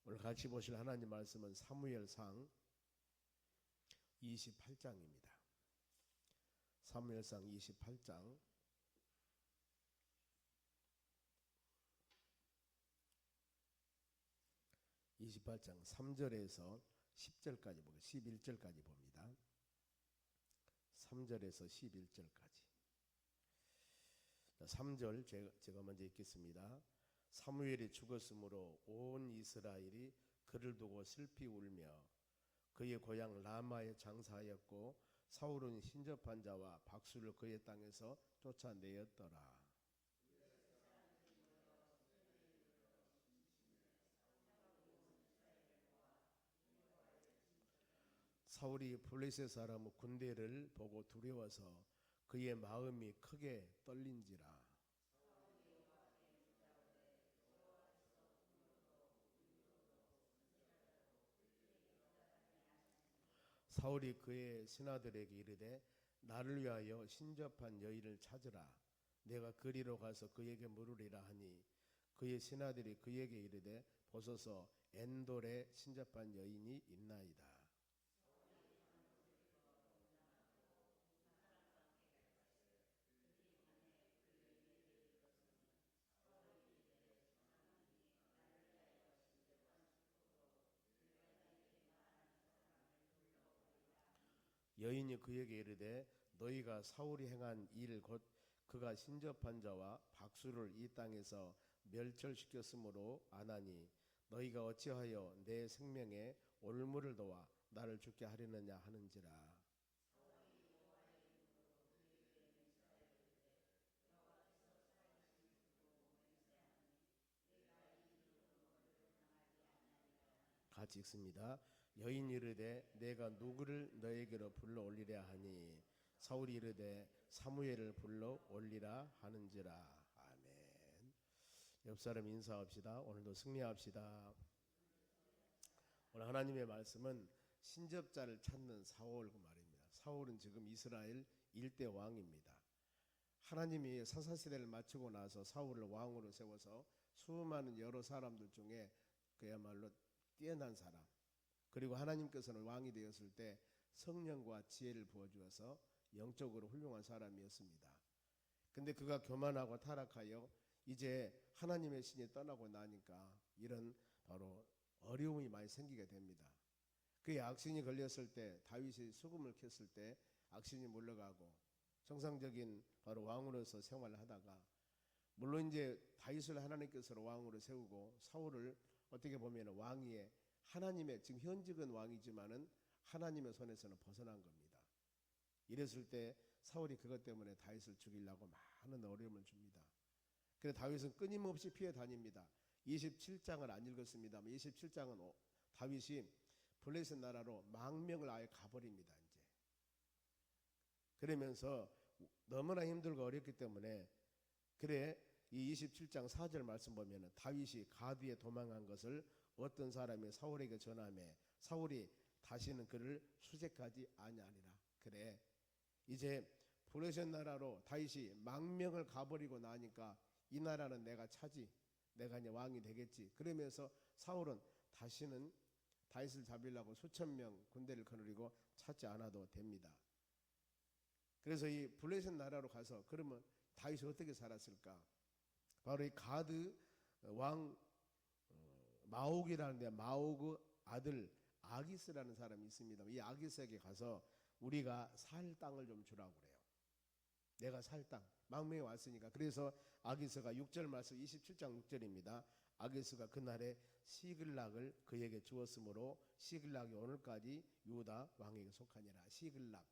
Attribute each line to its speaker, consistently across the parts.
Speaker 1: 오늘 같이 보실 하나님 말씀은 사무엘상 28장입니다. 사무엘상 28장 3절에서 10절까지 보고 11절까지 봅니다. 3절에서 11절까지. 3절 제가 먼저 읽겠습니다. 사무엘이 죽었으므로 온 이스라엘이 그를 두고 슬피 울며 그의 고향 라마에 장사하였고 사울은 신접한 자와 박수를 그의 땅에서 쫓아내었더라. 사울이 블레셋 사람 군대를 보고 두려워서 그의 마음이 크게 떨린지라. 사울이 그의 신하들에게 이르되 나를 위하여 신접한 여인을 찾으라. 내가 그리로 가서 그에게 물으리라 하니 그의 신하들이 그에게 이르되 보소서 엔돌에 신접한 여인이 있나이다. 여인이 그에게 이르되 너희가 사울이 행한 일 곧 그가 신접한 자와 박수를 이 땅에서 멸절시켰으므로 아나니 너희가 어찌하여 내 생명에 올무를 도와 나를 죽게 하려느냐 하는지라. 같이 읽습니다. 여인이 이르되 내가 누구를 너에게로 불러 올리랴 하니 사울이 이르되 사무엘을 불러 올리라 하는지라. 아멘. 옆 사람 인사합시다. 오늘도 승리합시다. 오늘 하나님의 말씀은 신접자를 찾는 사울 그 말입니다. 사울은 지금 이스라엘 일대 왕입니다. 하나님이 사사시대를 마치고 나서 사울을 왕으로 세워서 수많은 여러 사람들 중에 그야말로 뛰어난 사람, 그리고 하나님께서는 왕이 되었을 때 성령과 지혜를 부어주어서 영적으로 훌륭한 사람이었습니다. 근데 그가 교만하고 타락하여 이제 하나님의 신이 떠나고 나니까 이런 바로 어려움이 많이 생기게 됩니다. 그의 악신이 걸렸을 때, 다윗이 수금을 켰을 때 악신이 물러가고 정상적인 바로 왕으로서 생활을 하다가, 물론 이제 다윗을 하나님께서 왕으로 세우고 사울을 어떻게 보면 왕위에, 하나님의 지금 현직은 왕이지만은 하나님의 손에서는 벗어난 겁니다. 이랬을 때 사울이 그것 때문에 다윗을 죽이려고 많은 어려움을 줍니다. 그래서 다윗은 끊임없이 피해 다닙니다. 27장을 안 읽었습니다만 27장은 다윗이 블레셋 나라로 망명을 아예 가버립니다. 이제 그러면서 너무나 힘들고 어렵기 때문에, 그래 이 27장 4절 말씀 보면은 다윗이 가드에 도망한 것을 어떤 사람이 사울에게 전하매 사울이 다시는 그를 수색하지 아니하리라. 그래 이제 블레셋 나라로 다윗이 망명을 가버리고 나니까 이 나라는 내가 차지, 내가 이제 왕이 되겠지. 그러면서 사울은 다시는 다윗을 잡으려고 수천 명 군대를 거느리고 찾지 않아도 됩니다. 그래서 이 블레셋 나라로 가서 그러면 다윗이 어떻게 살았을까? 바로 이 가드 왕 마옥이라는데, 마옥의 아들 아기스라는 사람이 있습니다. 이 아기스에게 가서 우리가 살 땅을 좀 주라고 그래요. 내가 살 땅, 망명에 왔으니까. 그래서 아기스가 6절 말씀 27장 6절입니다. 아기스가 그날에 시글락을 그에게 주었으므로 시글락이 오늘까지 유다 왕에게 속하니라. 시글락,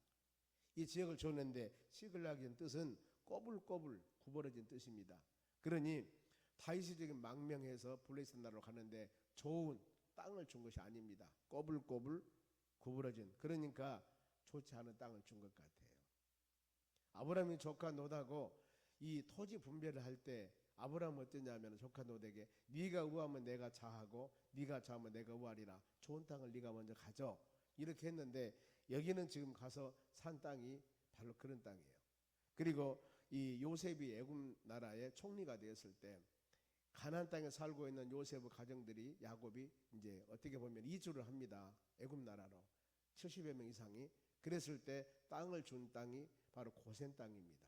Speaker 1: 이 지역을 줬는데 시글락이라는 뜻은 꼬불꼬불 구부러진 뜻입니다. 그러니 다윗이 지금 망명해서 블레셋 나라로 가는데 좋은 땅을 준 것이 아닙니다. 꼬불꼬불 구부러진, 그러니까 좋지 않은 땅을 준 것 같아요. 아브라함이 조카 롯하고 이 토지 분배를 할 때 아브라함은 어땠냐면 조카 롯에게 네가 우하면 내가 좌하고 네가 좌하면 내가 우하리라. 좋은 땅을 네가 먼저 가져. 이렇게 했는데 여기는 지금 가서 산 땅이 바로 그런 땅이에요. 그리고 이 요셉이 애굽 나라의 총리가 되었을 때 가나안 땅에 살고 있는 요셉의 가정들이 야곱이 이제 어떻게 보면 이주를 합니다. 애굽 나라로 70여 명 이상이. 그랬을 때 땅을 준 땅이 바로 고센 땅입니다.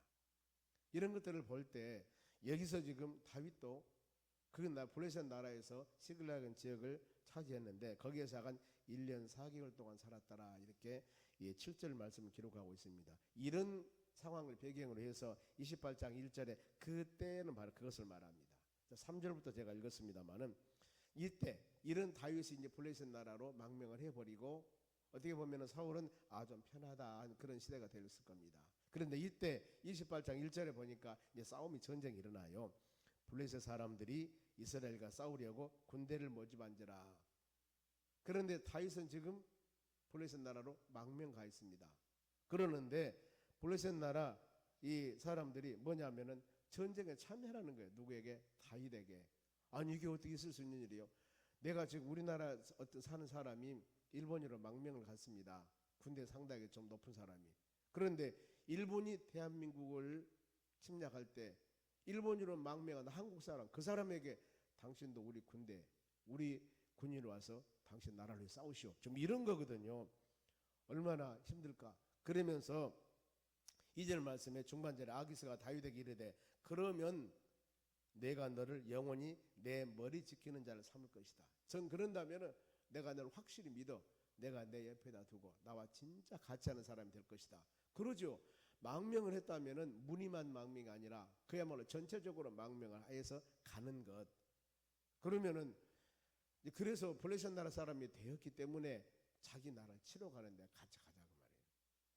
Speaker 1: 이런 것들을 볼 때 여기서 지금 다윗도 그 블레셋 나라에서 시글락 지역을 차지했는데 거기에서 약 1년 4개월 동안 살았더라, 이렇게 7절 말씀을 기록하고 있습니다. 이런 상황을 배경으로 해서 28장 1절에 그때는 바로 그것을 말합니다. 3절부터 제가 읽었습니다만은, 이때 이런 다윗이 이제 블레셋 나라로 망명을 해버리고 어떻게 보면은 사울은 좀 편하다 그런 시대가 되었을 겁니다. 그런데 이때 28장 1절에 보니까 이제 싸움이, 전쟁이 일어나요. 블레셋 사람들이 이스라엘과 싸우려고 군대를 모집한지라. 그런데 다윗은 지금 블레셋 나라로 망명 가 있습니다. 그러는데 블레셋 나라 이 사람들이 뭐냐면은 전쟁에 참여하는 거예요. 누구에게? 다윗에게. 아니 이게 어떻게 있을 수 있는 일이요? 내가 지금 우리나라 어떤 사는 사람이 일본으로 망명을 갔습니다. 군대 상당히 좀 높은 사람이. 그런데 일본이 대한민국을 침략할 때 일본으로 망명한 한국 사람, 그 사람에게 당신도 우리 군대, 우리 군인이 와서 당신 나라를 싸우시오, 좀 이런 거거든요. 얼마나 힘들까. 그러면서 2절 말씀에 중반절에 아기스가 다윗에게 이르되 그러면 내가 너를 영원히 내 머리 지키는 자를 삼을 것이다. 전 그런다면 내가 너를 확실히 믿어. 내가 내 옆에다 두고 나와 진짜 같이 하는 사람이 될 것이다. 그러죠. 망명을 했다면은 무늬만 망명이 아니라 그야말로 전체적으로 망명을 해서 가는 것. 그러면은 그래서 블레셋 나라 사람이 되었기 때문에 자기 나라 치러 가는데 같이 가자고 말이에요.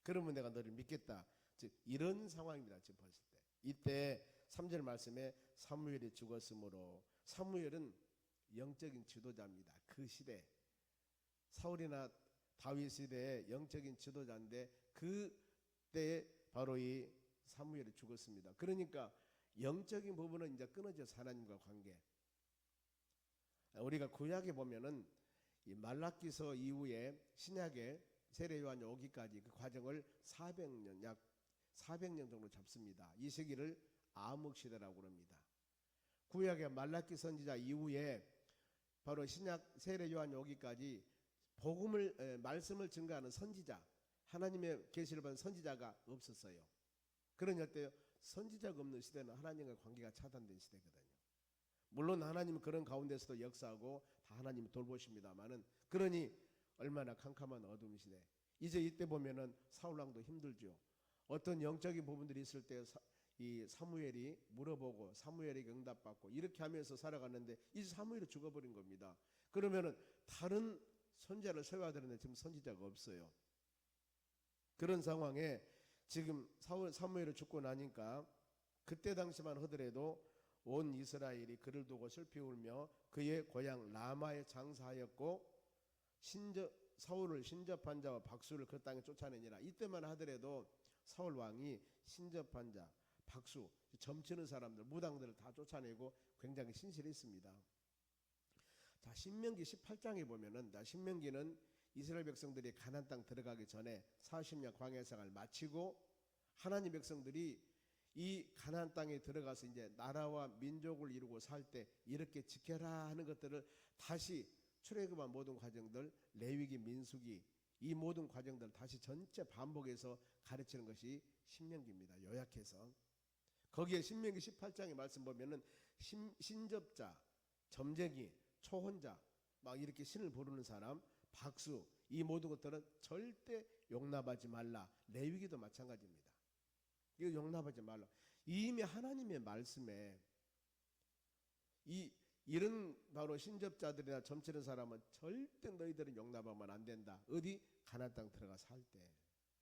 Speaker 1: 그러면 내가 너를 믿겠다. 즉 이런 상황입니다. 지금 봤을 때. 이때 3절 말씀에 사무엘이 죽었으므로, 사무엘은 영적인 지도자입니다. 그 시대 사울이나 다윗 시대의 영적인 지도자인데 그때 바로 이 사무엘이 죽었습니다. 그러니까 영적인 부분은 이제 끊어져서 하나님과 관계. 우리가 구약에 보면은 이 말라기서 이후에 신약의 세례 요한 오기까지 그 과정을 400년, 약 400년 정도 잡습니다. 이 시기를 암흑 시대라고 합니다. 구약의 말라기 선지자 이후에 바로 신약 세례 요한 오기까지 복음을 말씀을 증거하는 선지자, 하나님의 계시를 받은 선지자가 없었어요. 그러니 어때요? 선지자가 없는 시대는 하나님과 관계가 차단된 시대거든요. 물론 하나님은 그런 가운데서도 역사하고 다 하나님이 돌보십니다만은, 그러니 얼마나 캄캄한 어두운 시대. 이제 이때 보면은 사울왕도 힘들죠. 어떤 영적인 부분들이 있을 때 이 사무엘이 물어보고 사무엘에게 응답받고 이렇게 하면서 살아갔는데 이제 사무엘이 죽어버린 겁니다. 그러면은 다른 선지자를 세워야 되는데 지금 선지자가 없어요. 그런 상황에 지금 사무엘이 죽고 나니까 그때 당시만 하더라도 온 이스라엘이 그를 두고 슬피 울며 그의 고향 라마에 장사하였고 사울을 신접한 자와 박수를 그 땅에 쫓아내니라. 이때만 하더라도 사울 왕이 신접한 자, 박수, 점치는 사람들, 무당들을 다 쫓아내고 굉장히 신실했습니다. 자, 신명기 18장에 보면은, 신명기는 이스라엘 백성들이 가나안 땅 들어가기 전에 40년 광야 생활을 마치고 하나님 백성들이 이 가나안 땅에 들어가서 이제 나라와 민족을 이루고 살 때 이렇게 지켜라 하는 것들을 다시 출애굽한 모든 과정들, 레위기, 민수기 이 모든 과정들 다시 전체 반복해서 가르치는 것이 신명기입니다. 요약해서 거기에 신명기 18장의 말씀 보면은 신접자, 점쟁이, 초혼자, 막 이렇게 신을 부르는 사람, 박수, 이 모든 것들은 절대 용납하지 말라. 레위기도 마찬가지입니다. 이거 용납하지 말라. 이미 하나님의 말씀에 이런 바로 신접자들이나 점치는 사람은 절대 너희들은 용납하면 안 된다. 어디? 가나안 땅 들어가 살 때,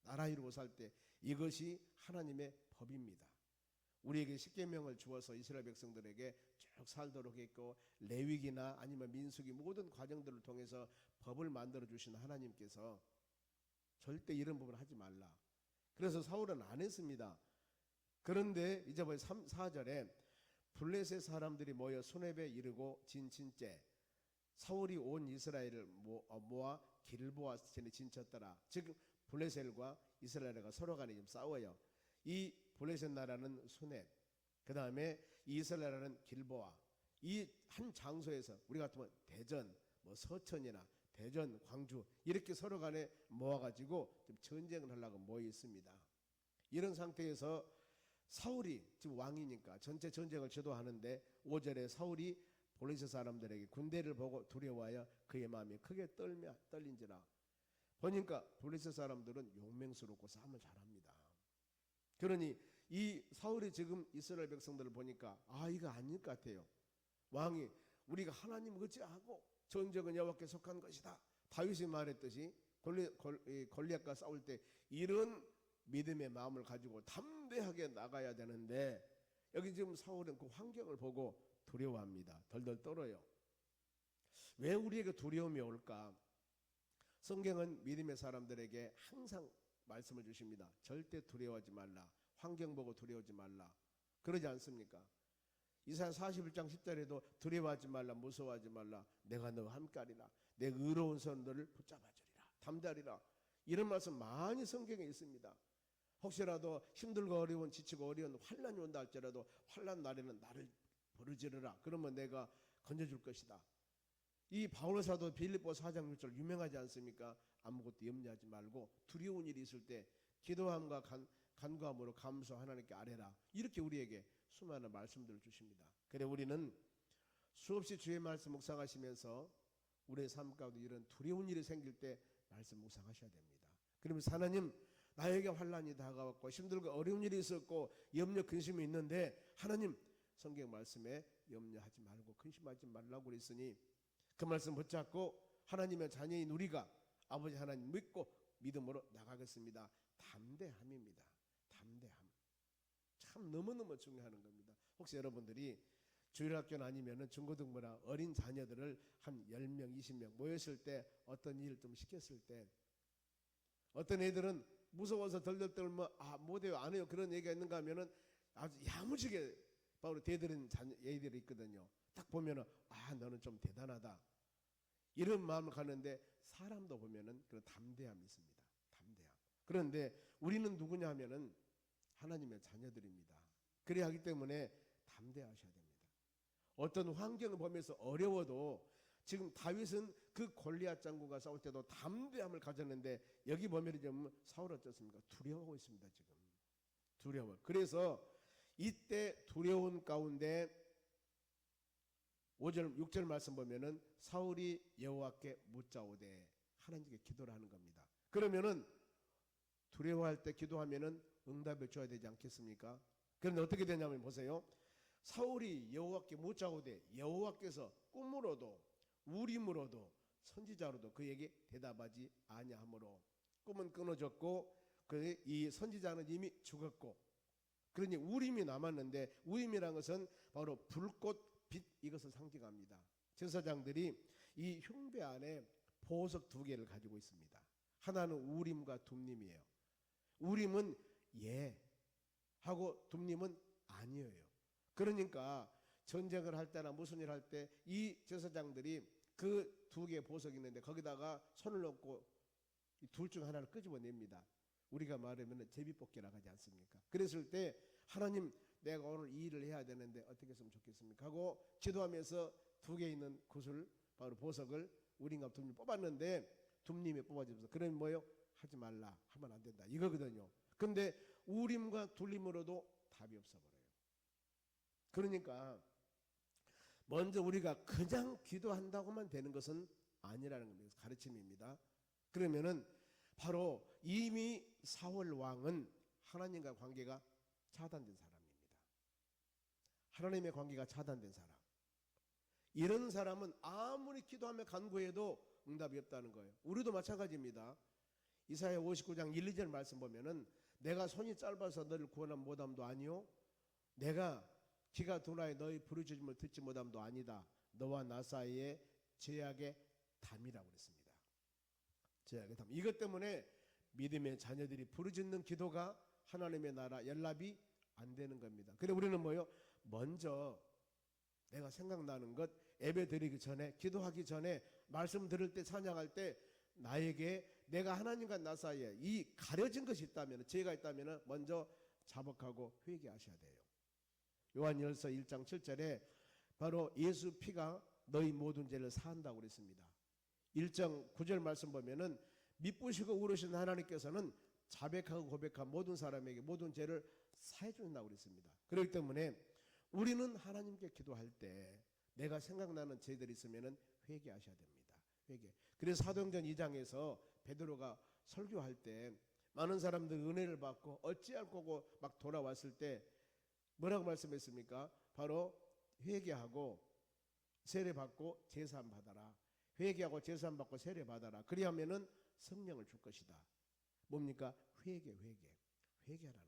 Speaker 1: 나라 이루고 살 때 이것이 하나님의 법입니다. 우리에게 십계명을 주어서 이스라엘 백성들에게 쭉 살도록 했고, 레위기나 아니면 민수기 모든 과정들을 통해서 법을 만들어 주신 하나님께서 절대 이런 부분을 하지 말라. 그래서 사울은 안 했습니다. 그런데 이제 4절에 블레셋 사람들이 모여 수렙에 이르고 진친째 사울이 온 이스라엘을 모아 길보아 전에 진쳤더라. 즉 블레셋과 이스라엘과 서로 간에 지금 싸워요. 이 블레셋 나라는 수렙, 그 다음에 이스라엘은 길보아, 이 한 장소에서 우리 같으면 대전, 뭐 서천이나 대전, 광주 이렇게 서로 간에 모아가지고 좀 전쟁을 하려고 모여 있습니다. 이런 상태에서 사울이 지금 왕이니까 전체 전쟁을 주도하는데 5절에 사울이 블레셋 사람들에게 군대를 보고 두려워하여 그의 마음이 크게 떨린지라. 보니까 블레셋 사람들은 용맹스럽고 싸움을 잘합니다. 그러니 이 사울이 지금 이스라엘 백성들을 보니까 이거 아닐 것 같아요. 왕이 우리가 하나님 의지하고 전쟁은 여호와께 속한 것이다. 다윗이 말했듯이 골리앗과 싸울 때 이런 믿음의 마음을 가지고 담대하게 나가야 되는데 여기 지금 사울은 그 환경을 보고 두려워합니다. 덜덜 떨어요. 왜 우리에게 두려움이 올까? 성경은 믿음의 사람들에게 항상 말씀을 주십니다. 절대 두려워하지 말라. 환경 보고 두려워하지 말라. 그러지 않습니까? 이사야 41장 10절에도 두려워하지 말라, 무서워하지 말라, 내가 너와 함께하리라, 내 의로운 손 너를 붙잡아주리라, 담대하리라. 이런 말씀 많이 성경에 있습니다. 혹시라도 힘들고 어려운, 지치고 어려운 환난이 온다 할지라도 환난 날에는 나를 부르짖으라. 그러면 내가 건져줄 것이다. 이 바울 사도 빌립보서 4장 6절 유명하지 않습니까? 아무것도 염려하지 말고 두려운 일이 있을 때 기도함과 간구함으로 감사 하나님께 아뢰라. 이렇게 우리에게 수많은 말씀들을 주십니다. 그래 우리는 수없이 주의 말씀 묵상하시면서 우리의 삶 가운데 이런 두려운 일이 생길 때 말씀 묵상하셔야 됩니다. 그러면서 하나님, 나에게 환난이 다가왔고 힘들고 어려운 일이 있었고 염려 근심이 있는데 하나님, 성경 말씀에 염려하지 말고 근심하지 말라고 그랬으니 그 말씀 붙잡고 하나님의 자녀인 우리가 아버지 하나님 믿고 믿음으로 나가겠습니다. 담대함입니다. 담대함. 참 너무너무 중요한 겁니다. 혹시 여러분들이 주일학교나 아니면 중고등부나 어린 자녀들을 한 10명, 20명 모였을 때 어떤 일을 좀 시켰을 때 어떤 애들은 무서워서 덜덜 떨면 못해요, 안 해요, 그런 얘기가 있는가 하면은 아주 야무지게 바로 대들은 애들이 있거든요. 딱 보면은 너는 좀 대단하다 이런 마음을 갖는데 사람도 보면은 그런 담대함이 있습니다. 담대함. 그런데 우리는 누구냐 하면은 하나님의 자녀들입니다. 그래야 하기 때문에 담대하셔야 됩니다. 어떤 환경을 보면서 어려워도 지금 다윗은 그 골리앗 장군과 싸울 때도 담대함을 가졌는데 여기 보면 좀 사울은 어떻습니까? 두려워하고 있습니다. 지금 두려워. 그래서 이때 두려운 가운데 5절 6절 말씀 보면은 사울이 여호와께 묻자오되 하나님께 기도를 하는 겁니다. 그러면은 두려워할 때 기도하면은 응답을 줘야 되지 않겠습니까? 그런데 어떻게 되냐면 보세요. 사울이 여호와께 묻자오되 여호와께서 꿈으로도 우림으로도 선지자로도 그에게 대답하지 아니하므로 꿈은 끊어졌고 이 선지자는 이미 죽었고 그러니 우림이 남았는데 우림이라는 것은 바로 불꽃, 빛 이것을 상징합니다. 제사장들이 이 흉배 안에 보석 2개를 가지고 있습니다. 하나는 우림과 둠림이에요. 우림은 예 하고 둠림은 아니에요. 그러니까 전쟁을 할 때나 무슨 일 할 때 이 제사장들이 그 2개의 보석이 있는데 거기다가 손을 넣고 둘 중 하나를 끄집어냅니다. 우리가 말하면 제비뽑기라고 하지 않습니까? 그랬을 때 하나님, 내가 오늘 이 일을 해야 되는데 어떻게 했으면 좋겠습니까? 하고 기도하면서 2개 있는 구슬 바로 보석을 우림과 둠림 뽑았는데 둠림이 뽑아지면서 그러면 뭐요? 하지 말라, 하면 안 된다 이거거든요. 근데 우림과 둠림으로도 답이 없어버려요. 그러니까 먼저 우리가 그냥 기도한다고만 되는 것은 아니라는 겁니다. 가르침입니다. 그러면은 바로 이미 사울 왕은 하나님과 관계가 차단된 사람입니다. 하나님의 관계가 차단된 사람. 이런 사람은 아무리 기도하며 간구해도 응답이 없다는 거예요. 우리도 마찬가지입니다. 이사야 59장 1, 2절 말씀 보면은 내가 손이 짧아서 너를 구원한 못함도 아니요 내가 기가 둔하여 너희 부르짖음을 듣지 못함도 아니다. 너와 나 사이에 제약의 담이라고 그랬습니다. 제약의 담. 이것 때문에 믿음의 자녀들이 부르짖는 기도가 하나님의 나라 연락이 안 되는 겁니다. 그래 우리는 뭐요? 먼저 내가 생각나는 것 예배 드리기 전에 기도하기 전에 말씀 들을 때 찬양할 때 나에게 내가 하나님과 나 사이에 이 가려진 것이 있다면 죄가 있다면 먼저 자복하고 회개하셔야 돼요. 요한일서 1장 7절에 바로 예수 피가 너희 모든 죄를 사한다고 그랬습니다. 1장 9절 말씀 보면은 미쁘시고 의로우신 하나님께서는 자백하고 고백한 모든 사람에게 모든 죄를 사해 준다고 그랬습니다. 그렇기 때문에 우리는 하나님께 기도할 때 내가 생각나는 죄들이 있으면은 회개하셔야 됩니다. 회개. 그래서 사도행전 2장에서 베드로가 설교할 때 많은 사람들 은혜를 받고 어찌할 거고 막 돌아왔을 때 뭐라고 말씀했습니까? 바로 회개하고 세례 받고 제사함 받아라. 회개하고 제사함 받고 세례 받아라. 그리하면은 성령을 줄 것이다. 뭡니까? 회개하라는 거예요.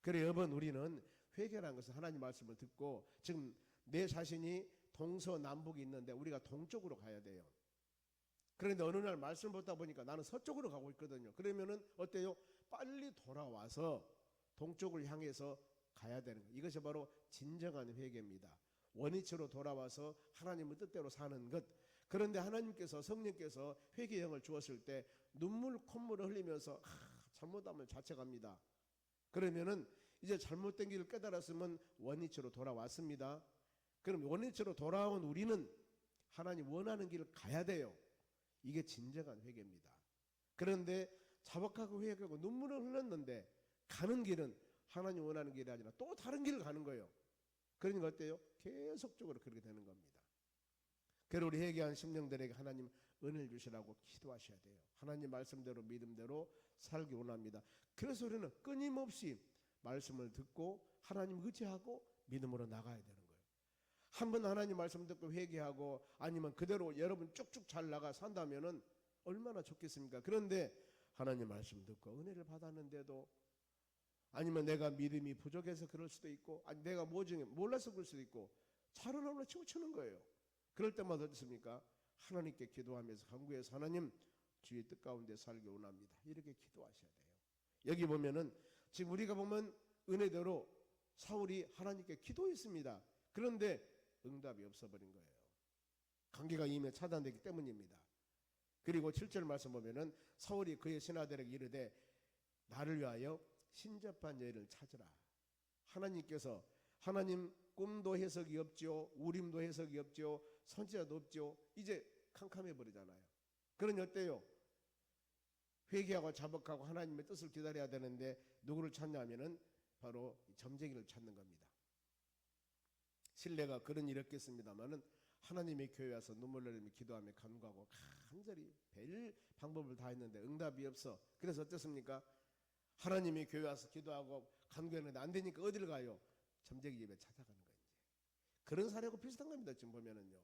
Speaker 1: 그래 여러분, 우리는 회개라는 것은 하나님 말씀을 듣고 지금 내 자신이 동서남북이 있는데 우리가 동쪽으로 가야 돼요. 그런데 어느 날 말씀을 듣다 보니까 나는 서쪽으로 가고 있거든요. 그러면은 어때요? 빨리 돌아와서 동쪽을 향해서 가야 되는 거예요. 이것이 바로 진정한 회개입니다. 원위치로 돌아와서 하나님의 뜻대로 사는 것. 그런데 하나님께서 성령께서 회개의 영을 주었을 때 눈물 콧물을 흘리면서 잘못하면 자책합니다. 그러면은 이제 잘못된 길을 깨달았으면 원위치로 돌아왔습니다. 그럼 원위치로 돌아온 우리는 하나님 원하는 길을 가야 돼요. 이게 진정한 회개입니다. 그런데 자박하고 회개하고 눈물을 흘렸는데 가는 길은 하나님 원하는 길이 아니라 또 다른 길을 가는 거예요. 그러니까 어때요? 계속적으로 그렇게 되는 겁니다. 그래서 우리 회개한 심령들에게 하나님 은혜를 주시라고 기도하셔야 돼요. 하나님 말씀대로 믿음대로 살기 원합니다. 그래서 우리는 끊임없이 말씀을 듣고 하나님 의지하고 믿음으로 나가야 되는 거예요. 한번 하나님 말씀 듣고 회개하고 아니면 그대로 여러분 쭉쭉 잘 나가 산다면은 얼마나 좋겠습니까? 그런데 하나님 말씀 듣고 은혜를 받았는데도 아니면 내가 믿음이 부족해서 그럴 수도 있고 아니 내가 뭐 중에 몰라서 그럴 수도 있고 차로나무나 치우치는 거예요. 그럴 때마다 어떻습니까? 하나님께 기도하면서 간구해서 하나님 주의 뜻 가운데 살기 원합니다. 이렇게 기도하셔야 돼요. 여기 보면은 지금 우리가 보면 은혜대로 사울이 하나님께 기도했습니다. 그런데 응답이 없어버린 거예요. 관계가 이미 차단되기 때문입니다. 그리고 7절 말씀 보면은 사울이 그의 신하들에게 이르되 나를 위하여 신접한 여인을 찾으라. 하나님께서 하나님 꿈도 해석이 없죠. 우림도 해석이 없죠. 선지자도 없죠. 이제 캄캄해 버리잖아요. 그러니 어때요? 회개하고 자복하고 하나님의 뜻을 기다려야 되는데 누구를 찾냐면은 바로 점쟁이를 찾는 겁니다. 신뢰가 그런 일이 없겠습니다만은 하나님의 교회 와서 눈물 흘리며 기도하며 간구하고 간절히 별 방법을 다 했는데 응답이 없어. 그래서 어떻습니까? 하나님의 교회 와서 기도하고 간구했는데 안 되니까 어디를 가요? 점쟁이 집에 찾아가는 거예요. 그런 사례하고 비슷한 겁니다. 지금 보면은요.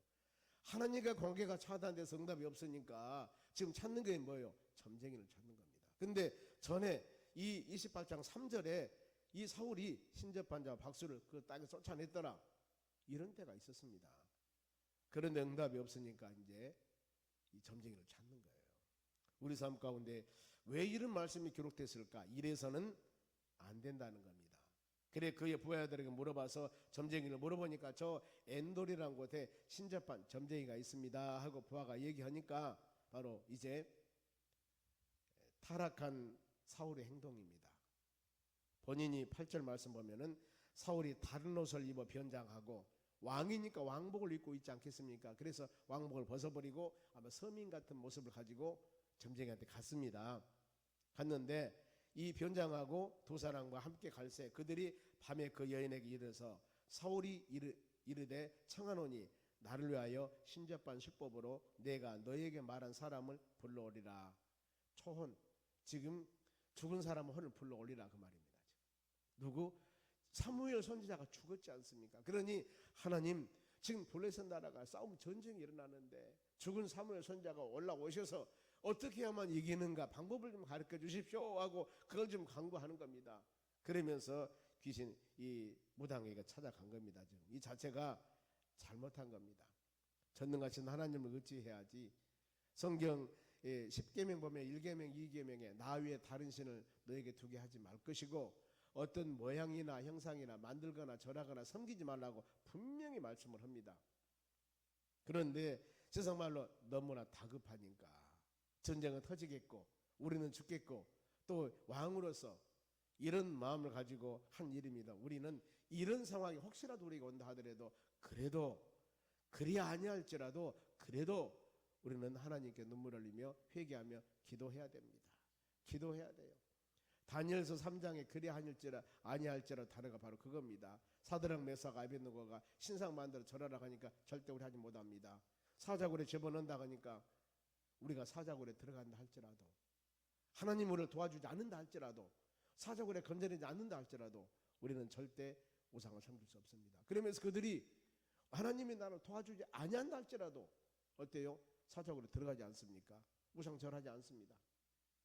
Speaker 1: 하나님과 관계가 차단돼서 응답이 없으니까 지금 찾는 게 뭐예요? 점쟁이를 찾는 겁니다. 근데 전에 이 28장 3절에 이 사울이 신접한 자와 박수를 그 땅에 쫓아냈더라. 이런 때가 있었습니다. 그런데 응답이 없으니까 이제 이 점쟁이를 찾는 거예요. 우리 삶 가운데 왜 이런 말씀이 기록됐을까? 이래서는 안 된다는 겁니다. 그래 그의 부하들에게 물어봐서 점쟁이를 물어보니까 저 엔돌이라는 곳에 신접한 점쟁이가 있습니다 하고 부하가 얘기하니까 바로 이제 타락한 사울의 행동입니다. 본인이 8절 말씀 보면은 사울이 다른 옷을 입어 변장하고 왕이니까 왕복을 입고 있지 않겠습니까? 그래서 왕복을 벗어버리고 아마 서민 같은 모습을 가지고 점쟁이한테 갔습니다. 갔는데 이 변장하고 두 사람과 함께 갈새 그들이 밤에 그 여인에게 이르러서 사울이 이르되 청하노니 나를 위하여 신접한 수법으로 내가 너에게 말한 사람을 불러오리라. 초혼 지금 죽은 사람을 혼을 불러오리라 그 말입니다. 누구? 사무엘 선지자가 죽었지 않습니까? 그러니 하나님 지금 블레셋 나라가 싸움 전쟁이 일어나는데 죽은 사무엘 선지자가 올라오셔서 어떻게 해야만 이기는가 방법을 좀 가르쳐 주십시오 하고 그걸 좀 간구하는 겁니다. 그러면서 귀신 이 무당에게 찾아간 겁니다. 지금 이 자체가 잘못한 겁니다. 전능하신 하나님을 의지해야지. 성경 10계명 보면 1계명 2계명에 나 외에 다른 신을 너에게 두게 하지 말 것이고 어떤 모양이나 형상이나 만들거나 절하거나 섬기지 말라고 분명히 말씀을 합니다. 그런데 세상 말로 너무나 다급하니까 전쟁은 터지겠고 우리는 죽겠고 또 왕으로서 이런 마음을 가지고 한 일입니다. 우리는 이런 상황이 혹시라도 우리가 온다 하더라도 그래도 그리 아니할지라도 그래도 우리는 하나님께 눈물 흘리며 회개하며 기도해야 됩니다. 기도해야 돼요. 다니엘서 3장에 그리 아니할지라 단어가 바로 그겁니다. 사드락 메삭 아벳느고가 신상 만들어 절하라 하니까 절대 우리 하지 못합니다. 사자굴에 집어넣는다 하니까 우리가 사자굴에 들어간다 할지라도, 하나님 우리를 도와주지 않는다 할지라도, 사자굴에 건져내지 않는다 할지라도 우리는 절대 우상을 섬길 수 없습니다. 그러면서 그들이 하나님이 나를 도와주지 아니한다 할지라도 어때요? 사자굴에 들어가지 않습니까? 우상 절하지 않습니다.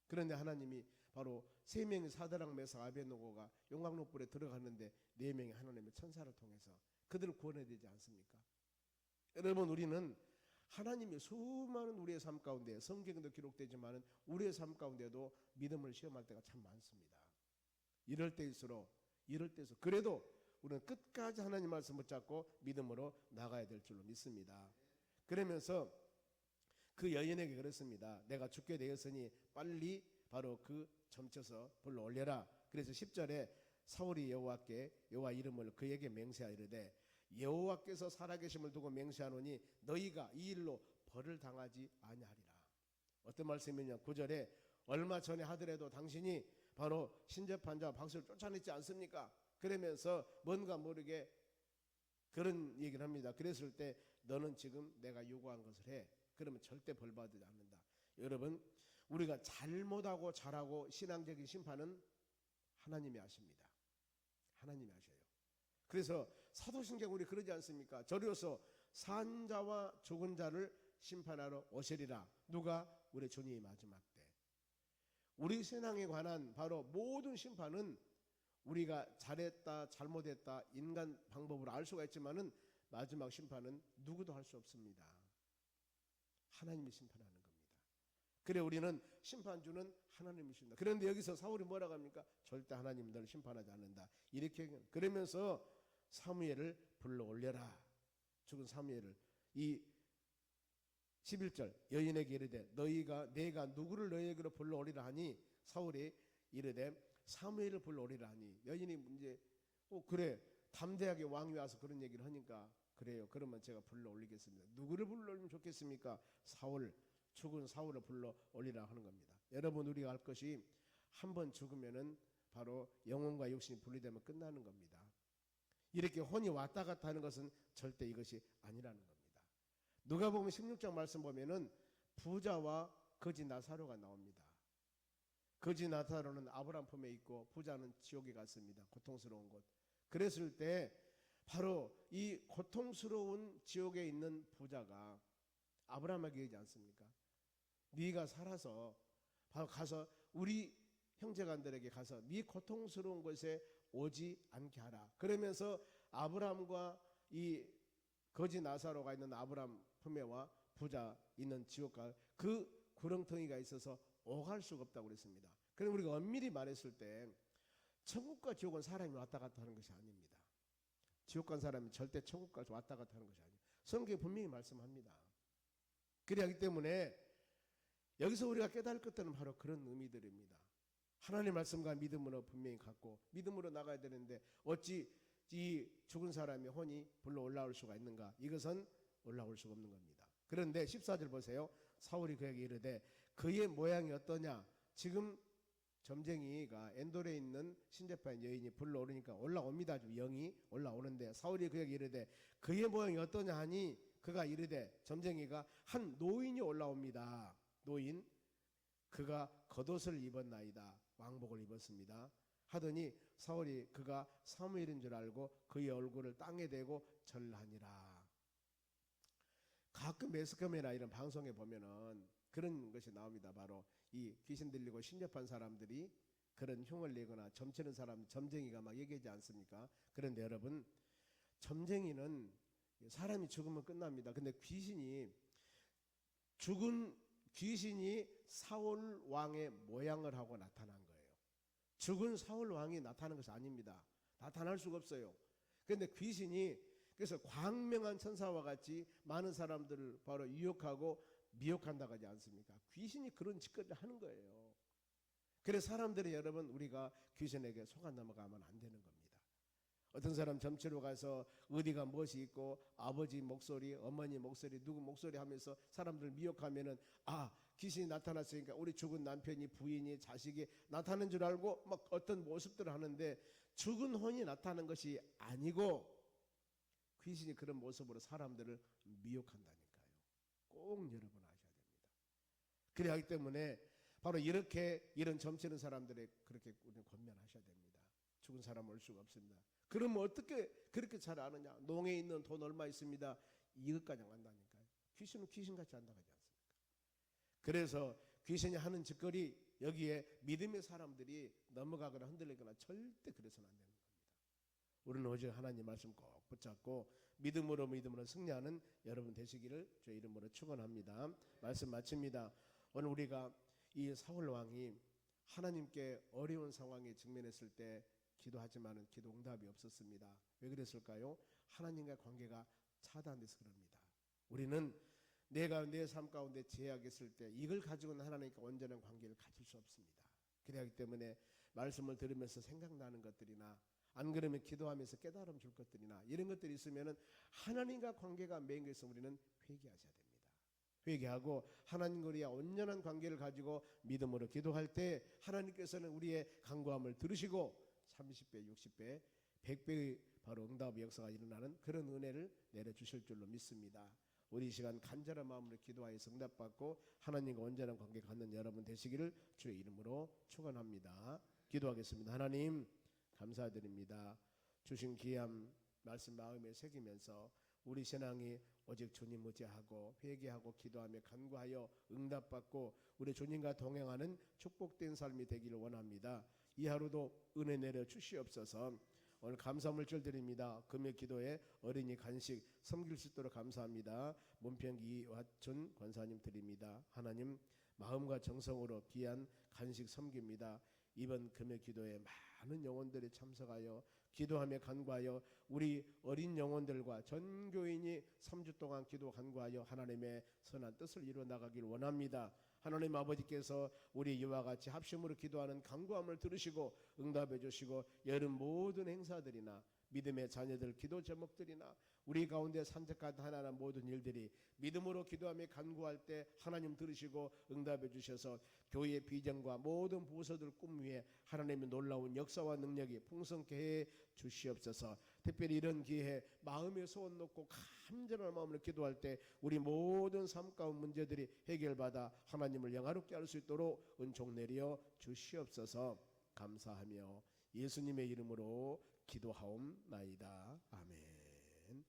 Speaker 1: 그런데 하나님이 바로 세 명의 사드락 메삭 아벳느고가 용광로불에 들어갔는데 네 명의 하나님의 천사를 통해서 그들을 구원해야 되지 않습니까? 여러분, 우리는 하나님이 수많은 우리의 삶 가운데, 성경에도 기록되지만 우리의 삶 가운데도 믿음을 시험할 때가 참 많습니다. 이럴 때일수록 그래도 우리는 끝까지 하나님 말씀 붙잡고 믿음으로 나가야 될 줄로 믿습니다. 그러면서 그 여인에게 그랬습니다. 내가 죽게 되었으니 빨리 바로 그 점쳐서 불러 올려라. 그래서 10절에 사울이 여호와 이름을 그에게 맹세하이르되 여호와께서 살아계심을 두고 맹세하노니 너희가 이 일로 벌을 당하지 아니하리라. 어떤 말씀이냐? 9절에 얼마 전에 하더라도 당신이 바로 신접한 자와 박수를 쫓아냈지 않습니까? 그러면서 뭔가 모르게 그런 얘기를 합니다. 그랬을 때 너는 지금 내가 요구한 것을 해. 그러면 절대 벌받지 않는다. 여러분, 우리가 잘못하고 잘하고 신앙적인 심판은 하나님이 하십니다. 하나님이 하셔요. 그래서 사도신경 우리 그러지 않습니까? 저리로서 산 자와 죽은 자를 심판하러 오시리라. 누가? 우리 주님이 마지막 때. 우리 신앙에 관한 바로 모든 심판은 우리가 잘했다 잘못했다 인간 방법으로 알 수가 있지만은 마지막 심판은 누구도 할 수 없습니다. 하나님이 심판하는 겁니다. 그래 우리는 심판주는 하나님이십니다. 그런데 여기서 사울이 뭐라고 합니까? 절대 하나님 너를 심판하지 않는다. 이렇게 그러면서 사무엘을 불러 올려라. 죽은 사무엘을 이 11절 여인에게 이르되 내가 누구를 너희에게로 불러 오리라 하니 사울이 이르되 사무엘을 불러 오리라 하니 여인이 이제 그래 담대하게 왕이 와서 그런 얘기를 하니까 그래요. 그러면 제가 불러 올리겠습니다. 누구를 불러 올리면 좋겠습니까? 죽은 사울을 불러 올리라 하는 겁니다. 여러분, 우리가 알 것이 한 번 죽으면은 바로 영혼과 육신이 분리되면 끝나는 겁니다. 이렇게 혼이 왔다 갔다 하는 것은 절대 이것이 아니라는 겁니다. 누가복음 16장 말씀 보면은 부자와 거지 나사로가 나옵니다. 거지 나사로는 아브라함 품에 있고 부자는 지옥에 갔습니다. 고통스러운 곳. 그랬을 때 바로 이 고통스러운 지옥에 있는 부자가 아브라함에게 얘기하지 않습니까? 네가 살아서 바로 가서 우리 형제간들에게 가서 네 고통스러운 곳에 오지 않게 하라. 그러면서 아브라함과 이 거지 나사로가 있는 아브라함 품에와 부자 있는 지옥과 그 구렁텅이가 있어서 오갈 수가 없다고 그랬습니다. 그럼 우리가 엄밀히 말했을 때 천국과 지옥은 사람이 왔다 갔다 하는 것이 아닙니다. 지옥 간 사람이 절대 천국까지 왔다 갔다 하는 것이 아니에요. 성경에 분명히 말씀합니다. 그렇기 때문에 여기서 우리가 깨달을 것들은 바로 그런 의미들입니다. 하나님의 말씀과 믿음으로 분명히 갖고 믿음으로 나가야 되는데 어찌 이 죽은 사람의 혼이 불러 올라올 수가 있는가? 이것은 올라올 수가 없는 겁니다. 그런데 14절 보세요. 사울이 그에게 이르되 그의 모양이 어떠냐? 지금 점쟁이가 엔돌에 있는 신접한 여인이 불러오르니까 올라옵니다. 영이 올라오는데 사울이 그에게 이르되 그의 모양이 어떠냐 하니 그가 이르되 점쟁이가 한 노인이 올라옵니다. 노인 그가 겉옷을 입었나이다. 왕복을 입었습니다. 하더니 사울이 그가 사무엘인 줄 알고 그의 얼굴을 땅에 대고 절하니라. 가끔 매스컴이나 이런 방송에 보면은 그런 것이 나옵니다. 바로 이 귀신 들리고 신접한 사람들이 그런 흉을 내거나 점치는 사람 점쟁이가 막 얘기하지 않습니까? 그런데 여러분, 점쟁이는 사람이 죽으면 끝납니다. 근데 죽은 귀신이 사울 왕의 모양을 하고 나타난 거예요. 죽은 사울 왕이 나타나는 것이 아닙니다. 나타날 수가 없어요. 그런데 귀신이 그래서 광명한 천사와 같이 많은 사람들을 바로 유혹하고 미혹한다고 하지 않습니까? 귀신이 그런 짓거리를 하는 거예요. 그래서 사람들이 여러분 우리가 귀신에게 속아 넘어가면 안 되는 겁니다. 어떤 사람 점치러 가서 어디가 무엇이 있고 아버지 목소리, 어머니 목소리, 누구 목소리 하면서 사람들 미혹하면은 귀신이 나타났으니까 우리 죽은 남편이, 부인이, 자식이 나타나는 줄 알고 막 어떤 모습들을 하는데, 죽은 혼이 나타나는 것이 아니고 귀신이 그런 모습으로 사람들을 미혹한다니까요. 꼭 여러분 아셔야 됩니다. 그래야 하기 때문에 바로 이렇게 이런 점치는 사람들의 그렇게 우리는 권면하셔야 됩니다. 죽은 사람 올 수가 없습니다. 그러면 어떻게 그렇게 잘 아느냐? 농에 있는 돈 얼마 있습니다. 이것까지 안다니까요. 귀신은 귀신같이 안다고 하지 않습니까? 그래서 귀신이 하는 짓거리, 여기에 믿음의 사람들이 넘어가거나 흔들리거나 절대 그래서는 안 되는 겁니다. 우리는 오직 하나님 말씀 꼭 붙잡고 믿음으로 승리하는 여러분 되시기를 주의 이름으로 축원합니다. 말씀 마칩니다. 오늘 우리가 이 사울 왕이 하나님께 어려운 상황에 직면했을 때 기도하지만은 기도 응답이 없었습니다. 왜 그랬을까요? 하나님과 관계가 차단돼서 그럽니다. 우리는 내가 내 삶 가운데 제약했을 때 이걸 가지고는 하나님과 온전한 관계를 가질 수 없습니다. 그렇기 때문에 말씀을 들으면서 생각나는 것들이나, 안 그러면 기도하면서 깨달음 줄 것들이나, 이런 것들이 있으면은 하나님과 관계가 맹해서 우리는 회개하셔야 됩니다. 회개하고 하나님과 우리의 온전한 관계를 가지고 믿음으로 기도할 때 하나님께서는 우리의 간구함을 들으시고 30배, 60배, 100배의 바로 응답의 역사가 일어나는 그런 은혜를 내려주실 줄로 믿습니다. 우리 이 시간 간절한 마음으로 기도하여서 응답받고 하나님과 온전한 관계 갖는 여러분 되시기를 주의 이름으로 축원합니다. 기도하겠습니다. 하나님 감사드립니다. 주신 귀한 말씀 마음에 새기면서 우리 신앙이 오직 주님 의지하고 회개하고 기도하며 간구하여 응답받고 우리 주님과 동행하는 축복된 삶이 되기를 원합니다. 이 하루도 은혜 내려 주시옵소서. 오늘 감사 물질 드립니다. 금요 기도에 어린이 간식 섬길 수 있도록 감사합니다. 문평기 이화춘 권사님 드립니다. 하나님 마음과 정성으로 귀한 간식 섬깁니다. 이번 금요 기도에 많은 영혼들이 참석하여 기도하며 간구하여 우리 어린 영혼들과 전 교인이 3주 동안 기도 간구하여 하나님의 선한 뜻을 이루어 나가길 원합니다. 하나님 아버지께서 우리 이와 같이 합심으로 기도하는 간구함을 들으시고 응답해 주시고 여름 모든 행사들이나 믿음의 자녀들 기도 제목들이나 우리 가운데 산적한 하나하나 모든 일들이 믿음으로 기도하며 간구할 때 하나님 들으시고 응답해 주셔서 교회의 비전과 모든 부서들 꿈 위에 하나님의 놀라운 역사와 능력이 풍성케 해 주시옵소서. 특별히 이런 기회에 마음의 소원 놓고 간절한 마음으로 기도할 때 우리 모든 삶 가운 문제들이 해결받아 하나님을 영화롭게 할 수 있도록 은총 내려 주시옵소서. 감사하며 예수님의 이름으로 기도하옵나이다. 아멘.